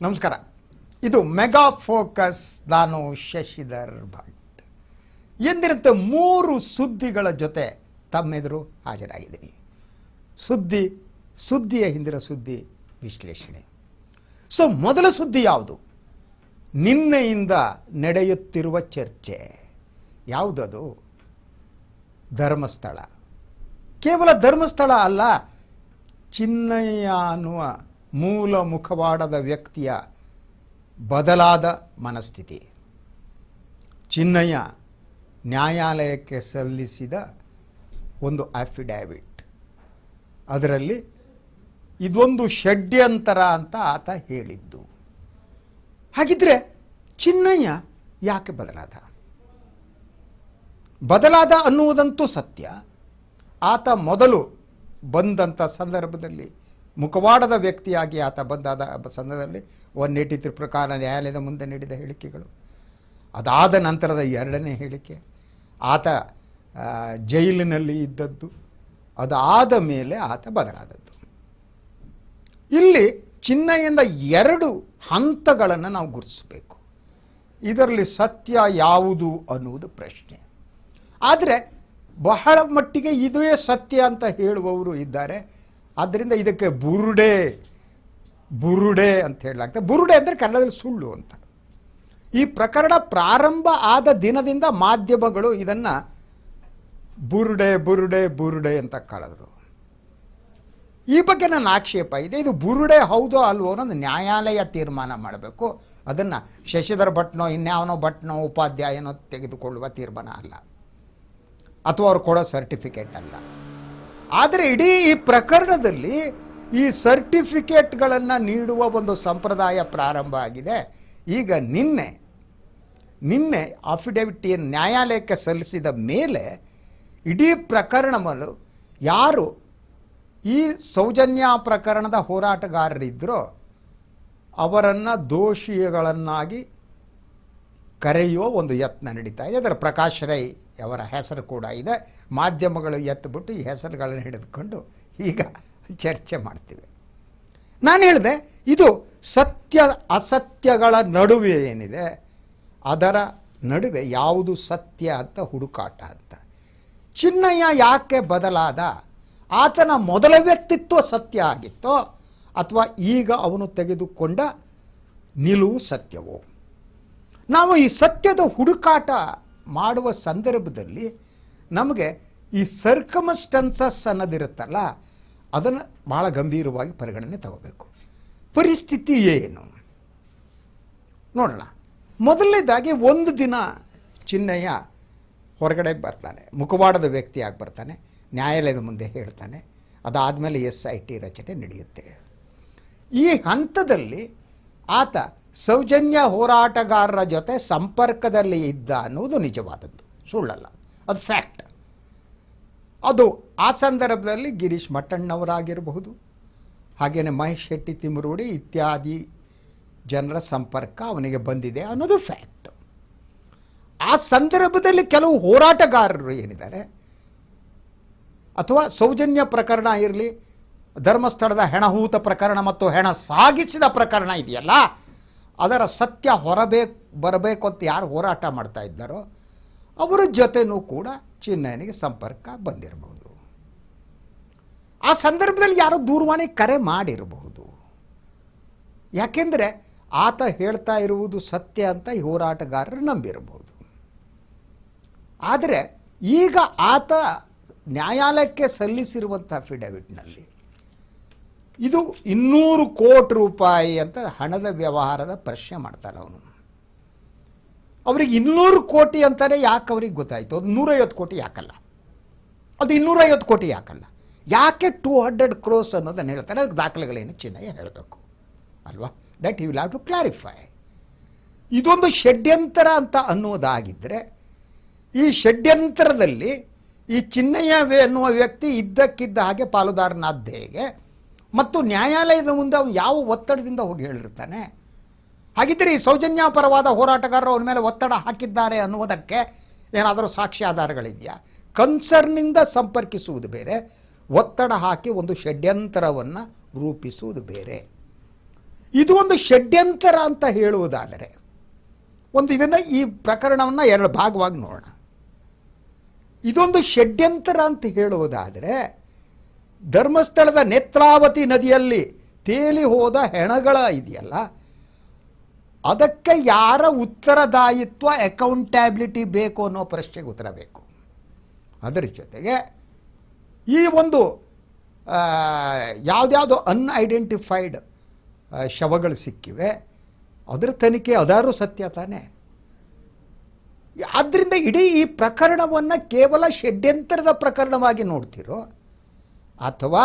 ನಮಸ್ಕಾರ. ಇದು mega focus. ನಾನು ಶಶಿಧರ್ ಭಟ್. ಎಂದಿರುತ್ತೆ 3 ಸುದ್ದಿಗಳ ಜೊತೆ ತಮ್ಮೆದುರು ಹಾಜರಾಗಿದ್ದೀನಿ. ಸುದ್ದಿಯ ಹಿಂದಿನ ಸುದ್ದಿ ವಿಶ್ಲೇಷಣೆ. ಮೊದಲ ಸುದ್ದಿ ಯಾವುದು? ನಿನ್ನೆಯಿಂದ ನಡೆಯುತ್ತಿರುವ ಚರ್ಚೆ ಯಾವುದದು? ಧರ್ಮಸ್ಥಳ. ಕೇವಲ ಧರ್ಮಸ್ಥಳ ಅಲ್ಲ, ಚಿನ್ನಯ್ಯ ಅನ್ನುವ ಮೂಲ ಮುಖವಾಡದ ವ್ಯಕ್ತಿಯ ಬದಲಾದ ಮನಸ್ಥಿತಿ. ಚಿನ್ನಯ್ಯ ನ್ಯಾಯಾಲಯಕ್ಕೆ ಸಲ್ಲಿಸಿದ ಒಂದು ಅಫಿಡವಿಟ್, ಅದರಲ್ಲಿ ಇದೊಂದು ಷಡ್ಯಂತರ ಅಂತ ಆತ ಹೇಳಿದ್ದು. ಹಾಗಿದ್ರೆ ಚಿನ್ನಯ್ಯ ಯಾಕೆ ಬದಲಾದ ಅನ್ನುವುದಂತೂ ಸತ್ಯ. ಆತ ಮೊದಲು ಬಂದಂಥ ಸಂದರ್ಭದಲ್ಲಿ ಮುಖವಾಡದ ವ್ಯಕ್ತಿಯಾಗಿ ಆತ ಬಂದಾದ ಸಂದರ್ಭದಲ್ಲಿ 183 ಪ್ರಕಾರ ನ್ಯಾಯಾಲಯದ ಮುಂದೆ ನೀಡಿದ ಹೇಳಿಕೆಗಳು, ಅದಾದ ನಂತರದ 2ನೇ ಹೇಳಿಕೆ, ಆತ ಜೈಲಿನಲ್ಲಿ ಇದ್ದದ್ದು, ಅದಾದ ಮೇಲೆ ಆತ ಬದಲಾದದ್ದು. ಇಲ್ಲಿ ಚಿನ್ನಯ್ಯಂದ 2 ಹಂತಗಳನ್ನು ನಾವು ಗುರುತಿಸಬೇಕು. ಇದರಲ್ಲಿ ಸತ್ಯ ಯಾವುದು ಅನ್ನುವುದು ಪ್ರಶ್ನೆ. ಆದರೆ ಬಹಳ ಮಟ್ಟಿಗೆ ಇದೇ ಸತ್ಯ ಅಂತ ಹೇಳುವವರು ಇದ್ದಾರೆ. ಆದ್ದರಿಂದ ಇದಕ್ಕೆ ಬುರುಡೆ ಅಂತ ಹೇಳಲಾಗ್ತದೆ. ಬುರುಡೆ ಅಂದರೆ ಕನ್ನಡದಲ್ಲಿ ಸುಳ್ಳು ಅಂತ. ಈ ಪ್ರಕರಣ ಪ್ರಾರಂಭ ಆದ ದಿನದಿಂದ ಮಾಧ್ಯಮಗಳು ಇದನ್ನು ಬುರುಡೆ ಅಂತ ಕರೆದರು. ಈ ಬಗ್ಗೆ ನನ್ನ ಆಕ್ಷೇಪ ಇದೆ. ಇದು ಬುರುಡೆ ಹೌದೋ ಅಲ್ವೋ ಅನ್ನೋದು ನ್ಯಾಯಾಲಯ ತೀರ್ಮಾನ ಮಾಡಬೇಕು. ಅದನ್ನು ಶಶಿಧರ್ ಭಟ್ನೋ ಇನ್ಯಾವನೋ ಭಟ್ನೋ ಉಪಾಧ್ಯಾಯನೋ ತೆಗೆದುಕೊಳ್ಳುವ ತೀರ್ಮಾನ ಅಲ್ಲ, ಅಥವಾ ಅವ್ರು ಕೊಡೋ ಸರ್ಟಿಫಿಕೇಟ್ ಅಲ್ಲ. ಆದರೆ ಇಡೀ ಈ ಪ್ರಕರಣದಲ್ಲಿ ಈ ಸರ್ಟಿಫಿಕೇಟ್ಗಳನ್ನು ನೀಡುವ ಒಂದು ಸಂಪ್ರದಾಯ ಪ್ರಾರಂಭ ಆಗಿದೆ. ಈಗ ನಿನ್ನೆ ಅಫಿಡವಿಟ್ ನ್ಯಾಯಾಲಯಕ್ಕೆ ಸಲ್ಲಿಸಿದ ಮೇಲೆ ಇಡೀ ಪ್ರಕರಣವನ್ನು ಯಾರು ಈ ಸೌಜನ್ಯ ಪ್ರಕರಣದ ಹೋರಾಟಗಾರರಿದ್ದರೋ ಅವರನ್ನು ದೋಷಿಗಳನ್ನಾಗಿ ಕರೆಯುವ ಒಂದು ಯತ್ನ ನಡೀತಾ ಇದೆ. ಅದರ ಪ್ರಕಾಶ್ ರೈ ಅವರ ಹೆಸರು ಕೂಡ ಇದೆ. ಮಾಧ್ಯಮಗಳು ಎತ್ತಿಬಿಟ್ಟು ಈ ಹೆಸರುಗಳನ್ನು ಹಿಡಿದುಕೊಂಡು ಈಗ ಚರ್ಚೆ ಮಾಡ್ತೀವಿ. ನಾನು ಹೇಳಿದೆ, ಇದು ಸತ್ಯ ಅಸತ್ಯಗಳ ನಡುವೆ ಏನಿದೆ, ಅದರ ನಡುವೆ ಯಾವುದು ಸತ್ಯ ಅಂತ ಹುಡುಕಾಟ ಅಂತ. ಚಿನ್ನಯ್ಯ ಯಾಕೆ ಬದಲಾದ? ಆತನ ಮೊದಲ ವ್ಯಕ್ತಿತ್ವ ಸತ್ಯ ಆಗಿತ್ತೋ ಅಥವಾ ಈಗ ಅವನು ತೆಗೆದುಕೊಂಡ ನಿಲುವು ಸತ್ಯವೋ? ನಾವು ಈ ಸತ್ಯದ ಹುಡುಕಾಟ ಮಾಡುವ ಸಂದರ್ಭದಲ್ಲಿ ನಮಗೆ ಈ ಸರ್ಕಮಸ್ಟೆನ್ಸಸ್ ಅನ್ನೋದಿರುತ್ತಲ್ಲ, ಅದನ್ನು ಭಾಳ ಗಂಭೀರವಾಗಿ ಪರಿಗಣನೆ ತಗೋಬೇಕು. ಪರಿಸ್ಥಿತಿ ಏನು ನೋಡೋಣ. ಮೊದಲನೇದಾಗಿ ಒಂದು ದಿನ ಚಿನ್ನಯ್ಯ ಹೊರಗಡೆ ಬರ್ತಾನೆ, ಮುಖವಾಡದ ವ್ಯಕ್ತಿಯಾಗಿ ಬರ್ತಾನೆ, ನ್ಯಾಯಾಲಯದ ಮುಂದೆ ಹೇಳ್ತಾನೆ. ಅದಾದಮೇಲೆ SIT ರಚನೆ ನಡೆಯುತ್ತೆ. ಈ ಹಂತದಲ್ಲಿ ಆತ ಸೌಜನ್ಯ ಹೋರಾಟಗಾರರ ಜೊತೆ ಸಂಪರ್ಕದಲ್ಲಿ ಇದ್ದ ಅನ್ನೋದು ನಿಜವಾದದ್ದು, ಸುಳ್ಳಲ್ಲ, ಅದು ಫ್ಯಾಕ್ಟ್. ಅದು ಆ ಸಂದರ್ಭದಲ್ಲಿ ಗಿರೀಶ್ ಮಟ್ಟಣ್ಣವರಾಗಿರಬಹುದು, ಹಾಗೆಯೇ ಮಹೇಶ್ ಶೆಟ್ಟಿ ತಿಮರೋಡಿ ಇತ್ಯಾದಿ ಜನರ ಸಂಪರ್ಕ ಅವನಿಗೆ ಬಂದಿದೆ ಅನ್ನೋದು ಫ್ಯಾಕ್ಟ್. ಆ ಸಂದರ್ಭದಲ್ಲಿ ಕೆಲವು ಹೋರಾಟಗಾರರು ಏನಿದ್ದಾರೆ, ಅಥವಾ ಸೌಜನ್ಯ ಪ್ರಕರಣ ಇರಲಿ, ಧರ್ಮಸ್ಥಳದ ಹೆಣಹೂತ ಪ್ರಕರಣ ಮತ್ತು ಹೆಣ ಸಾಗಿಸಿದ ಪ್ರಕರಣ ಇದೆಯಲ್ಲ, ಅದರ ಸತ್ಯ ಬರಬೇಕು ಅಂತ ಯಾರು ಹೋರಾಟ ಮಾಡ್ತಾ ಇದ್ದಾರೋ ಅವರ ಜೊತೆನೂ ಕೂಡ ಚಿನ್ನಯ್ಯನಿಗೆ ಸಂಪರ್ಕ ಬಂದಿರಬಹುದು. ಆ ಸಂದರ್ಭದಲ್ಲಿ ಯಾರೋ ದೂರವಾಣಿ ಕರೆ ಮಾಡಿರಬಹುದು. ಯಾಕೆಂದರೆ ಆತ ಹೇಳ್ತಾ ಇರುವುದು ಸತ್ಯ ಅಂತ ಈ ಹೋರಾಟಗಾರರು ನಂಬಿರಬಹುದು. ಆದರೆ ಈಗ ಆತ ನ್ಯಾಯಾಲಯಕ್ಕೆ ಸಲ್ಲಿಸಿರುವಂಥ ಅಫಿಡವಿಟ್ನಲ್ಲಿ ಇದು 200 ಕೋಟಿ ರೂಪಾಯಿ ಅಂತ ಹಣದ ವ್ಯವಹಾರದ ಪ್ರಶ್ನೆ ಮಾಡ್ತಾನೆ ಅವನು. ಅವ್ರಿಗೆ 200 ಕೋಟಿ ಅಂತಾನೆ ಯಾಕೆ ಅವ್ರಿಗೆ ಗೊತ್ತಾಯಿತು? ಅದು 150 ಕೋಟಿ ಯಾಕಲ್ಲ, ಅದು 250 ಕೋಟಿ ಯಾಕಲ್ಲ, ಯಾಕೆ 200 crores ಅನ್ನೋದನ್ನು ಹೇಳ್ತಾರೆ. ಅದಕ್ಕೆ ದಾಖಲೆಗಳೇನು ಚಿನ್ನಯ್ಯ ಹೇಳಬೇಕು ಅಲ್ವಾ? That you will have to clarify. ಇದೊಂದು ಷಡ್ಯಂತರ ಅಂತ ಅನ್ನೋದಾಗಿದ್ದರೆ, ಈ ಷಡ್ಯಂತರದಲ್ಲಿ ಈ ಚಿನ್ನಯ್ಯ ಎನ್ನುವ ವ್ಯಕ್ತಿ ಇದ್ದಕ್ಕಿದ್ದ ಹಾಗೆ ಪಾಲುದಾರನಾದ ಹೇಗೆ, ಮತ್ತು ನ್ಯಾಯಾಲಯದ ಮುಂದೆ ಅವನು ಯಾವ ಒತ್ತಡದಿಂದ ಹೋಗಿ ಹೇಳಿರ್ತಾನೆ? ಹಾಗಿದ್ದರೆ ಈ ಸೌಜನ್ಯ ಪರವಾದ ಹೋರಾಟಗಾರರು ಅವನ ಮೇಲೆ ಒತ್ತಡ ಹಾಕಿದ್ದಾರೆ ಅನ್ನುವುದಕ್ಕೆ ಏನಾದರೂ ಸಾಕ್ಷ್ಯಾಧಾರಗಳಿದೆಯಾ? ಕನ್ಸರ್ನಿಂದ ಸಂಪರ್ಕಿಸುವುದು ಬೇರೆ, ಒತ್ತಡ ಹಾಕಿ ಒಂದು ಷಡ್ಯಂತರವನ್ನು ರೂಪಿಸುವುದು ಬೇರೆ. ಇದು ಒಂದು ಷಡ್ಯಂತರ ಅಂತ ಹೇಳುವುದಾದರೆ ಇದನ್ನು ಈ ಪ್ರಕರಣವನ್ನು ಎರಡು ಭಾಗವಾಗಿ ನೋಡೋಣ. ಇದೊಂದು ಷಡ್ಯಂತರ ಅಂತ ಹೇಳುವುದಾದರೆ ಧರ್ಮಸ್ಥಳದ ನೇತ್ರಾವತಿ ನದಿಯಲ್ಲಿ ತೇಲಿ ಹೋದ ಹೆಣಗಳ ಇದೆಯಲ್ಲ, ಅದಕ್ಕೆ ಯಾರ ಉತ್ತರದಾಯಿತ್ವ ಅಕೌಂಟಬಿಲಿಟಿ ಬೇಕು ಅನ್ನೋ ಪ್ರಶ್ನೆಗೆ ಉತ್ತರ ಬೇಕು. ಅದರ ಜೊತೆಗೆ ಈ ಒಂದು ಯಾವುದ್ಯಾವುದೋ ಅನ್ಐಡೆಂಟಿಫೈಡ್ ಶವಗಳು ಸಿಕ್ಕಿವೆ, ಅದರ ತನಿಖೆ ಅದಾರು ಸತ್ಯ ತಾನೇ. ಆದ್ದರಿಂದ ಇಡೀ ಈ ಪ್ರಕರಣವನ್ನು ಕೇವಲ ಷಡ್ಯಂತರದ ಪ್ರಕರಣವಾಗಿ ನೋಡ್ತಿರೋ, ಅಥವಾ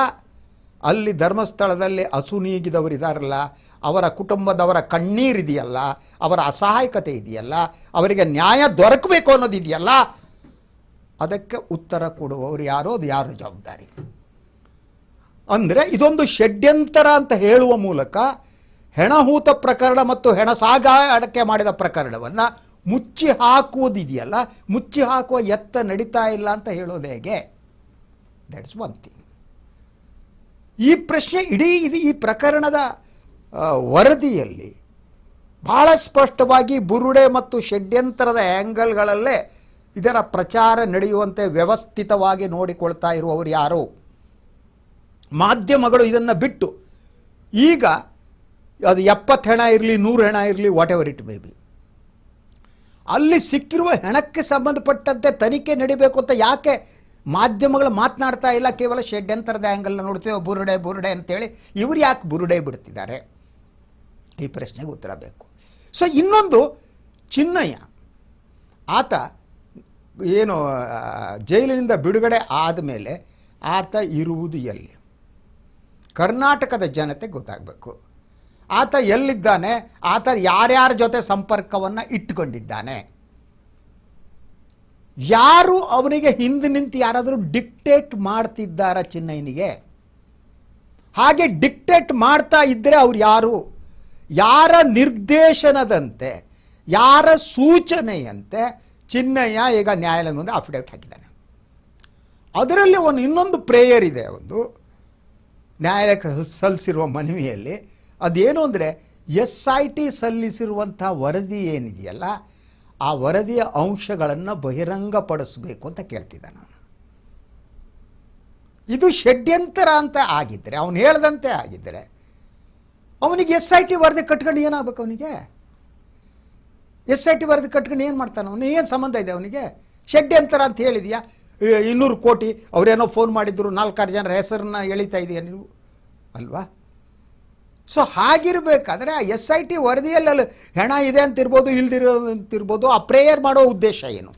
ಅಲ್ಲಿ ಧರ್ಮಸ್ಥಳದಲ್ಲಿ ಅಸುನೀಗಿದವರಿದಾರಲ್ಲ, ಅವರ ಕುಟುಂಬದವರ ಕಣ್ಣೀರಿದೆಯಲ್ಲ, ಅವರ ಅಸಹಾಯಕತೆ ಇದೆಯಲ್ಲ, ಅವರಿಗೆ ನ್ಯಾಯ ದೊರಕಬೇಕು ಅನ್ನೋದು ಇದೆಯಲ್ಲ, ಅದಕ್ಕೆ ಉತ್ತರ ಕೊಡುವವರು ಯಾರೋ, ಅದು ಯಾರ ಜವಾಬ್ದಾರಿ. ಅಂದರೆ ಇದೊಂದು ಷಡ್ಯಂತರ ಅಂತ ಹೇಳುವ ಮೂಲಕ ಹೆಣಹೂತ ಪ್ರಕರಣ ಮತ್ತು ಹೆಣ ಸಾಗಾಣಿಕೆ ಮಾಡಿದ ಪ್ರಕರಣವನ್ನು ಮುಚ್ಚಿ ಹಾಕುವುದಿದೆಯಲ್ಲ, ಮುಚ್ಚಿ ಹಾಕುವ ಎತ್ತ ನಡೀತಾ ಇಲ್ಲ ಅಂತ ಹೇಳೋದು ಹೇಗೆ? That's one thing. ಈ ಪ್ರಶ್ನೆ ಈ ಪ್ರಕರಣದ ವರದಿಯಲ್ಲಿ ಬಹಳ ಸ್ಪಷ್ಟವಾಗಿ ಬುರುಡೆ ಮತ್ತು ಷಡ್ಯಂತರದ ಆ್ಯಂಗಲ್ಗಳಲ್ಲೇ ಇದರ ಪ್ರಚಾರ ನಡೆಯುವಂತೆ ವ್ಯವಸ್ಥಿತವಾಗಿ ನೋಡಿಕೊಳ್ತಾ ಇರುವವರು ಯಾರು? ಮಾಧ್ಯಮಗಳು ಇದನ್ನು ಬಿಟ್ಟು ಈಗ ಅದು 70 ಹೆಣ ಇರಲಿ, 100 ಹೆಣ ಇರಲಿ, what ever it may be, ಅಲ್ಲಿ ಸಿಕ್ಕಿರುವ ಹೆಣಕ್ಕೆ ಸಂಬಂಧಪಟ್ಟಂತೆ ತನಿಖೆ ನಡಿಬೇಕು ಅಂತ ಯಾಕೆ ಮಾಧ್ಯಮಗಳು ಮಾತನಾಡ್ತಾ ಇಲ್ಲ? ಕೇವಲ ಷಡ್ಯಂತರದ ಆ್ಯಂಗಲ್ನ ನೋಡ್ತೇವೆ, ಬುರುಡೆ ಬುರುಡೆ ಅಂತೇಳಿ. ಇವರು ಯಾಕೆ ಬುರುಡೆ ಬಿಡ್ತಿದ್ದಾರೆ? ಈ ಪ್ರಶ್ನೆಗೆ ಉತ್ತರ ಬೇಕು. ಸೊ ಇನ್ನೊಂದು, ಚಿನ್ನಯ್ಯ ಆತ ಏನು ಜೈಲಿನಿಂದ ಬಿಡುಗಡೆ ಆದಮೇಲೆ ಆತ ಇರುವುದು ಎಲ್ಲಿ? ಕರ್ನಾಟಕದ ಜನತೆ ಗೊತ್ತಾಗಬೇಕು. ಆತ ಎಲ್ಲಿದ್ದಾನೆ, ಆತ ಯಾರ್ಯಾರ ಜೊತೆ ಸಂಪರ್ಕವನ್ನು ಇಟ್ಟುಕೊಂಡಿದ್ದಾನೆ, ಯಾರು ಅವನಿಗೆ ಹಿಂದೆ ನಿಂತು ಯಾರಾದರೂ ಡಿಕ್ಟೇಟ್ ಮಾಡ್ತಿದ್ದಾರ ಚಿನ್ನಯ್ಯನಿಗೆ? ಹಾಗೆ ಡಿಕ್ಟೇಟ್ ಮಾಡ್ತಾ ಇದ್ದರೆ ಅವ್ರು ಯಾರು? ಯಾರ ನಿರ್ದೇಶನದಂತೆ, ಯಾರ ಸೂಚನೆಯಂತೆ ಚಿನ್ನಯ್ಯ ಈಗ ನ್ಯಾಯಾಲಯದ ಮುಂದೆ ಅಫಿಡವಿಟ್ ಹಾಕಿದ್ದಾನೆ. ಅದರಲ್ಲಿ ಇನ್ನೊಂದು ಪ್ರೇಯರ್ ಇದೆ, ನ್ಯಾಯಾಲಯಕ್ಕೆ ಸಲ್ಲಿಸಿರುವ ಮನವಿಯಲ್ಲಿ. ಅದೇನು ಅಂದರೆ SIT ಸಲ್ಲಿಸಿರುವಂಥ ವರದಿ ಏನಿದೆಯಲ್ಲ, ಆ ವರದಿಯ ಅಂಶಗಳನ್ನು ಬಹಿರಂಗಪಡಿಸಬೇಕು ಅಂತ ಕೇಳ್ತಿದ್ದಾನೆ. ಇದು ಷಡ್ಯಂತರ ಅಂತ ಆಗಿದ್ದರೆ, ಅವನು ಹೇಳ್ದಂತೆ ಆಗಿದ್ದರೆ, ಅವನಿಗೆ SIT ವರದಿ ಕಟ್ಕೊಂಡು ಏನಾಗಬೇಕು? ಅವನಿಗೆ SIT ವರದಿ ಕಟ್ಕೊಂಡು ಏನು ಮಾಡ್ತಾನೆ? ಅವನು ಏನು ಸಂಬಂಧ ಇದೆ ಅವನಿಗೆ? ಷಡ್ಯಂತರ ಅಂತ ಹೇಳಿದೆಯಾ? 200 ಕೋಟಿ ಅವರೇನೋ ಫೋನ್ ಮಾಡಿದ್ರು, 4-6 ಜನರ ಹೆಸರನ್ನ ಎಳಿತಾ ಇದೆಯಾ ನೀವು? ಅಲ್ವಾ? ಸೊ ಹಾಗಿರಬೇಕಾದ್ರೆ ಆ SIT ವರದಿಯಲ್ಲಿ ಹೆಣ ಇದೆ ಅಂತಿರ್ಬೋದು, ಇಲ್ದಿರೋದಂತಿರ್ಬೋದು, ಆ ಪ್ರೇಯರ್ ಮಾಡೋ ಉದ್ದೇಶ ಏನು?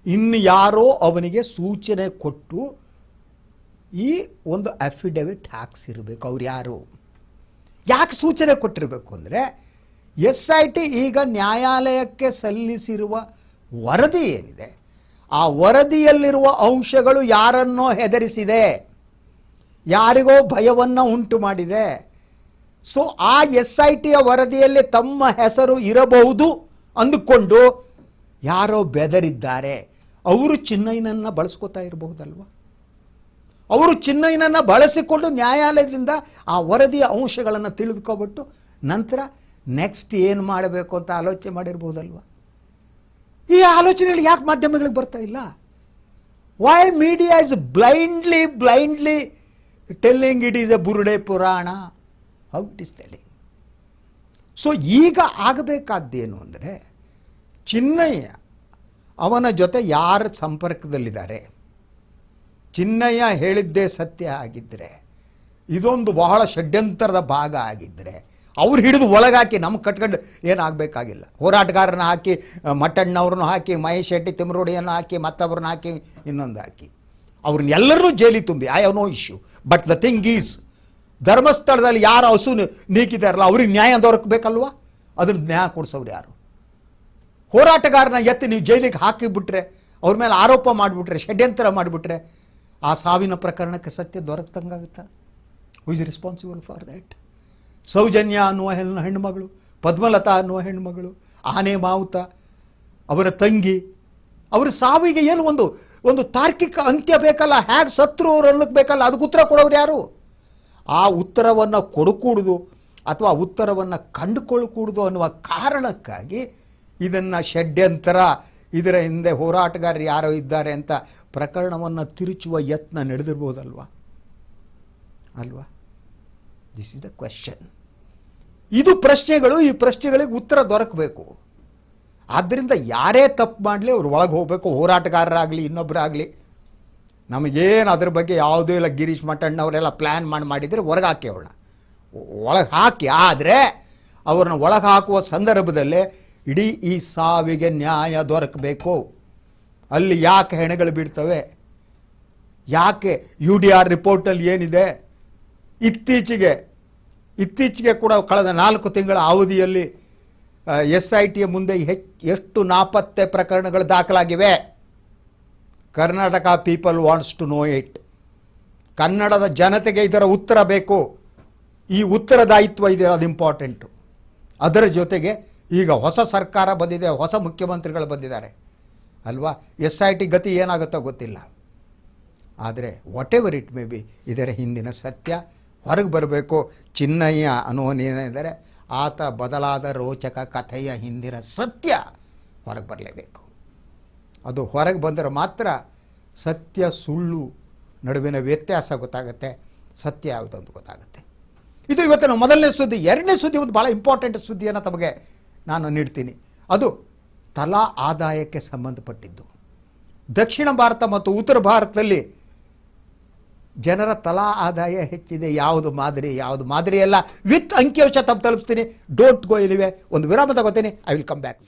ಇನ್ನು ಯಾರೋ ಅವನಿಗೆ ಸೂಚನೆ ಕೊಟ್ಟು ಈ ಒಂದು ಅಫಿಡವಿಟ್ ಹಾಕ್ಸಿರ್ಬೇಕು. ಅವ್ರು ಯಾರು? ಯಾಕೆ ಸೂಚನೆ ಕೊಟ್ಟಿರಬೇಕು ಅಂದರೆ, SIT ಈಗ ನ್ಯಾಯಾಲಯಕ್ಕೆ ಸಲ್ಲಿಸಿರುವ ವರದಿ ಏನಿದೆ, ಆ ವರದಿಯಲ್ಲಿರುವ ಅಂಶಗಳು ಯಾರನ್ನೋ ಹೆದರಿಸಿದೆ, ಯಾರಿಗೋ ಭಯವನ್ನು ಉಂಟು ಮಾಡಿದೆ. ಸೊ ಆ SITಯ ವರದಿಯಲ್ಲಿ ತಮ್ಮ ಹೆಸರು ಇರಬಹುದು ಅಂದುಕೊಂಡು ಯಾರೋ ಬೆದರಿದ್ದಾರೆ. ಅವರು ಚಿನ್ನಯ್ಯನನ್ನು ಬಳಸ್ಕೋತಾ ಇರಬಹುದಲ್ವ? ಅವರು ಚಿನ್ನಯ್ಯನನ್ನು ಬಳಸಿಕೊಂಡು ನ್ಯಾಯಾಲಯದಿಂದ ಆ ವರದಿಯ ಅಂಶಗಳನ್ನು ತಿಳಿದುಕೊಬಿಟ್ಟು ನಂತರ ನೆಕ್ಸ್ಟ್ ಏನು ಮಾಡಬೇಕು ಅಂತ ಆಲೋಚನೆ ಮಾಡಿರ್ಬೋದಲ್ವ? ಈ ಆಲೋಚನೆಗಳು ಯಾಕೆ ಮಾಧ್ಯಮಗಳಿಗೆ ಬರ್ತಾ ಇಲ್ಲ? Why media is blindly telling it is a ಬುರುಡೆ ಪುರಾಣ? How it is telling? So ಈಗ ಆಗಬೇಕಾದ್ದೇನು ಅಂದರೆ, ಚಿನ್ನಯ್ಯ ಅವನ ಜೊತೆ ಯಾರ ಸಂಪರ್ಕದಲ್ಲಿದ್ದಾರೆ, ಚಿನ್ನಯ್ಯ ಹೇಳಿದ್ದೇ ಸತ್ಯ ಆಗಿದ್ದರೆ, ಇದೊಂದು ಬಹಳ ಷಡ್ಯಂತರದ ಭಾಗ ಆಗಿದ್ದರೆ, ಅವ್ರು ಹಿಡಿದು ಒಳಗಾಕಿ ನಮ್ಗೆ ಕಟ್ಕೊಂಡು ಏನಾಗಬೇಕಾಗಿಲ್ಲ. ಹೋರಾಟಗಾರನ ಹಾಕಿ, ಮಟ್ಟಣ್ಣವ್ರನ್ನ ಹಾಕಿ, ಮಹೇಶ್ ಶೆಟ್ಟಿ ತಿಮ್ಮರೋಡಿಯನ್ನು ಹಾಕಿ, ಮತ್ತೊಬ್ಬರನ್ನ ಹಾಕಿ, ಇನ್ನೊಂದು ಹಾಕಿ, ಅವ್ರನ್ನೆಲ್ಲರೂ ಜೈಲಿ ತುಂಬಿ, I have no issue. But the thing is, ಧರ್ಮಸ್ಥಳದಲ್ಲಿ ಯಾರು ಹಸು ನೀಕಿದಾರಲ್ಲ ಅವ್ರಿಗೆ ನ್ಯಾಯ ದೊರಕಬೇಕಲ್ವ? ಅದನ್ನು ನ್ಯಾಯ ಕೊಡಿಸೋರು ಯಾರು? ಹೋರಾಟಗಾರನ ಎತ್ತಿ ನೀವು ಜೈಲಿಗೆ ಹಾಕಿಬಿಟ್ರೆ, ಅವ್ರ ಮೇಲೆ ಆರೋಪ ಮಾಡಿಬಿಟ್ರೆ, ಷಡ್ಯಂತರ ಮಾಡಿಬಿಟ್ರೆ, ಆ ಸಾವಿನ ಪ್ರಕರಣಕ್ಕೆ ಸತ್ಯ ದೊರಕಂಗಾಗುತ್ತಾ? Who is responsible for that? Soujanya ಅನ್ನುವ ಹೆಣ್ಣುಮಗಳು, ಪದ್ಮಲತಾ ಅನ್ನುವ ಹೆಣ್ಣುಮಗಳು, ಆನೆ ಮಾವುತ ಅವರ ತಂಗಿ, ಅವರ ಸಾವಿಗೆ ಏನು ಒಂದು ತಾರ್ಕಿಕ ಅಂತ್ಯ ಬೇಕಲ್ಲ? ಹ್ಯಾಗ್ ಸತ್ರು ಅವ್ರು ಅನ್ನಕ್ಕೆ ಬೇಕಲ್ಲ? ಅದಕ್ಕೆ ಉತ್ತರ ಕೊಡೋರು ಯಾರು? ಆ ಉತ್ತರವನ್ನು ಕೊಡಕೂಡ್ದು ಅಥವಾ ಉತ್ತರವನ್ನು ಕಂಡುಕೊಳ್ಳಕೂಡದು ಅನ್ನುವ ಕಾರಣಕ್ಕಾಗಿ ಇದನ್ನು ಷಡ್ಯಂತರ, ಇದರ ಹಿಂದೆ ಹೋರಾಟಗಾರರು ಯಾರೋ ಇದ್ದಾರೆ ಅಂತ ಪ್ರಕರಣವನ್ನು ತಿರುಚುವ ಯತ್ನ ನಡೆದಿರ್ಬೋದಲ್ವಾ ಅಲ್ವಾ? This is the question. ಇದು ಪ್ರಶ್ನೆಗಳು. ಈ ಪ್ರಶ್ನೆಗಳಿಗೆ ಉತ್ತರ ದೊರಕಬೇಕು. ಆದ್ದರಿಂದ ಯಾರೇ ತಪ್ಪು ಮಾಡಲಿ ಅವ್ರು ಒಳಗೆ ಹೋಗಬೇಕು. ಹೋರಾಟಗಾರರಾಗಲಿ ಇನ್ನೊಬ್ಬರಾಗಲಿ, ನಮಗೇನು ಅದ್ರ ಬಗ್ಗೆ ಯಾವುದೂ ಇಲ್ಲ. ಗಿರೀಶ್ ಮಠಣ್ಣವರೆಲ್ಲ ಪ್ಲ್ಯಾನ್ ಮಾಡಿದರೆ ಹೊರಗೆ ಹಾಕಿ ಅವಳನ್ನ ಒಳಗೆ ಹಾಕಿ. ಆದರೆ ಅವ್ರನ್ನ ಒಳಗೆ ಹಾಕುವ ಸಂದರ್ಭದಲ್ಲೇ ಇಡೀ ಈ ಸಾವಿಗೆ ನ್ಯಾಯ ದೊರಕಬೇಕು. ಅಲ್ಲಿ ಯಾಕೆ ಹೆಣಗಳು ಬೀಳ್ತವೆ, ಯಾಕೆ UDR ರಿಪೋರ್ಟಲ್ಲಿ ಏನಿದೆ, ಇತ್ತೀಚೆಗೆ ಕೂಡ ಕಳೆದ 4 ತಿಂಗಳ ಅವಧಿಯಲ್ಲಿ SITಯ ಮುಂದೆ ಎಷ್ಟು ನಾಪತ್ತೆ ಪ್ರಕರಣಗಳು ದಾಖಲಾಗಿವೆ. Karnataka people wants to know it. ಕನ್ನಡದ ಜನತೆಗೆ ಇದರ ಉತ್ತರ ಬೇಕು. ಈ ಉತ್ತರದಾಯಿತ್ವ ಇದೆ, ಅದು ಇಂಪಾರ್ಟೆಂಟು. ಅದರ ಜೊತೆಗೆ ಈಗ ಹೊಸ ಸರ್ಕಾರ ಬಂದಿದೆ, ಹೊಸ ಮುಖ್ಯಮಂತ್ರಿಗಳು ಬಂದಿದ್ದಾರೆ ಅಲ್ವಾ? SIT ಗತಿ ಏನಾಗುತ್ತೋ ಗೊತ್ತಿಲ್ಲ. ಆದರೆ what ever it may be, ಇದರ ಹಿಂದಿನ ಸತ್ಯ ಹೊರಗೆ ಬರಬೇಕು. ಚಿನ್ನಯ್ಯ ಅನ್ನೋನೇನಿದ್ದಾರೆ, ಆತ ಬದಲಾದ ರೋಚಕ ಕಥೆಯ ಹಿಂದಿನ ಸತ್ಯ ಹೊರಗೆ ಬರಲೇಬೇಕು. ಅದು ಹೊರಗೆ ಬಂದರೆ ಮಾತ್ರ ಸತ್ಯ ಸುಳ್ಳು ನಡುವಿನ ವ್ಯತ್ಯಾಸ ಗೊತ್ತಾಗುತ್ತೆ, ಸತ್ಯ ಯಾವುದು ಅಂತ ಗೊತ್ತಾಗುತ್ತೆ. ಇದು ಇವತ್ತಿನ ಮೊದಲನೇ ಸುದ್ದಿ. ಎರಡನೇ ಸುದ್ದಿ ಒಂದು ಭಾಳ ಇಂಪಾರ್ಟೆಂಟ್ ಸುದ್ದಿಯನ್ನು ತಮಗೆ ನಾನು ನೀಡ್ತೀನಿ. ಅದು ತಲಾ ಆದಾಯಕ್ಕೆ ಸಂಬಂಧಪಟ್ಟಿದ್ದು. ದಕ್ಷಿಣ ಭಾರತ ಮತ್ತು ಉತ್ತರ ಭಾರತದಲ್ಲಿ ಜನರ ತಲಾ ಆದಾಯ ಹೆಚ್ಚಿದೆ. ಯಾವುದು ಮಾದರಿ ಎಲ್ಲ ವಿತ್ ಅಂಕಿಅಂಶ ತಲುಪಿಸ್ತೀನಿ. Don't go anywhere. ಒಂದು ವಿರಾಮ ತಗೋತೀನಿ. I will come back.